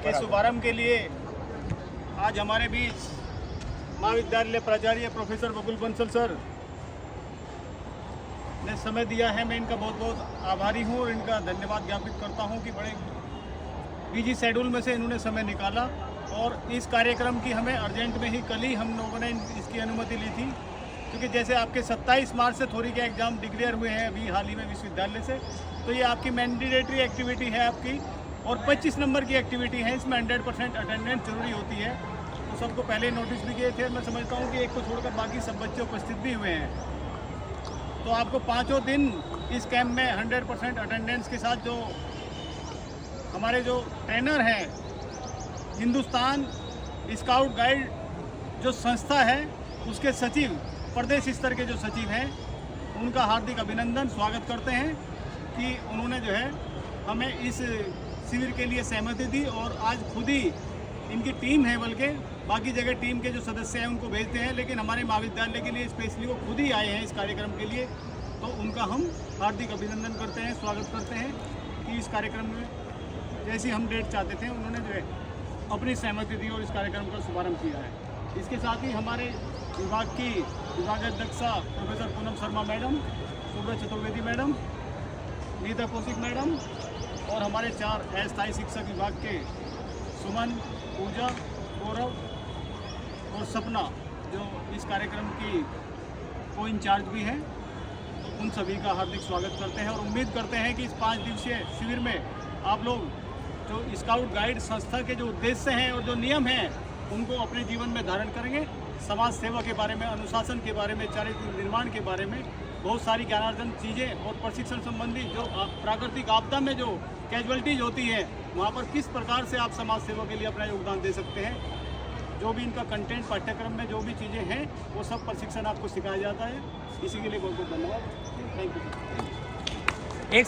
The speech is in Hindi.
के शुभारंभ के लिए आज हमारे बीच महाविद्यालय प्राचार्य प्रोफेसर बकुल बंसल सर ने समय दिया है। मैं इनका बहुत बहुत आभारी हूँ और इनका धन्यवाद ज्ञापित करता हूँ कि बड़े बिजी शेड्यूल में से इन्होंने समय निकाला और इस कार्यक्रम की हमें अर्जेंट में ही कल ही हम लोगों ने इसकी अनुमति ली थी, क्योंकि जैसे आपके 27 मार्च से थोड़ी के एग्ज़ाम डिक्लेयर हुए हैं अभी हाल ही में विश्वविद्यालय से, तो ये आपकी मैंडेटरी एक्टिविटी है आपकी और 25 नंबर की एक्टिविटी है। इसमें 100% अटेंडेंस जरूरी होती है। तो सबको पहले नोटिस भी किए थे। मैं समझता हूँ कि एक को छोड़कर बाकी सब बच्चे उपस्थित भी हुए हैं। तो आपको 5 दिन इस कैंप में 100% अटेंडेंस के साथ जो हमारे जो ट्रेनर हैं, हिंदुस्तान स्काउट गाइड जो संस्था है उसके सचिव, प्रदेश स्तर के जो सचिव हैं, उनका हार्दिक अभिनंदन स्वागत करते हैं कि उन्होंने जो है हमें इस शिविर के लिए सहमति दी और आज खुद ही इनकी टीम है, बल्कि बाकी जगह टीम के जो सदस्य हैं उनको भेजते हैं, लेकिन हमारे महाविद्यालय के लिए स्पेशली वो खुद ही आए हैं इस कार्यक्रम के लिए। तो उनका हम हार्दिक अभिनंदन करते हैं, स्वागत करते हैं कि इस कार्यक्रम में जैसी हम डेट चाहते थे उन्होंने जो है अपनी सहमति दी और इस कार्यक्रम का शुभारंभ किया है। इसके साथ ही हमारे विभाग की विभागाध्यक्षा professor Poonam Sharma madam, Subrata Chaturvedi madam, Neeta Kaushik madam और हमारे 4 अस्थायी शिक्षक विभाग के सुमन, पूजा, गौरव और सपना जो इस कार्यक्रम की को इंचार्ज भी हैं, तो उन सभी का हार्दिक स्वागत करते हैं और उम्मीद करते हैं कि इस 5 दिवसीय शिविर में आप लोग जो स्काउट गाइड संस्था के जो उद्देश्य हैं और जो नियम हैं उनको अपने जीवन में धारण करेंगे। समाज सेवा के बारे में, अनुशासन के बारे में, चारित्र्य निर्माण के बारे में बहुत सारी ज्ञानार्जन चीज़ें और प्रशिक्षण संबंधी जो प्राकृतिक आपदा में जो कैजुअलिटीज होती है वहाँ पर किस प्रकार से आप समाज सेवा के लिए अपना योगदान दे सकते हैं, जो भी इनका कंटेंट पाठ्यक्रम में जो भी चीज़ें हैं वो सब प्रशिक्षण आपको सिखाया जाता है। इसी के लिए बहुत बहुत धन्यवाद। Thank you.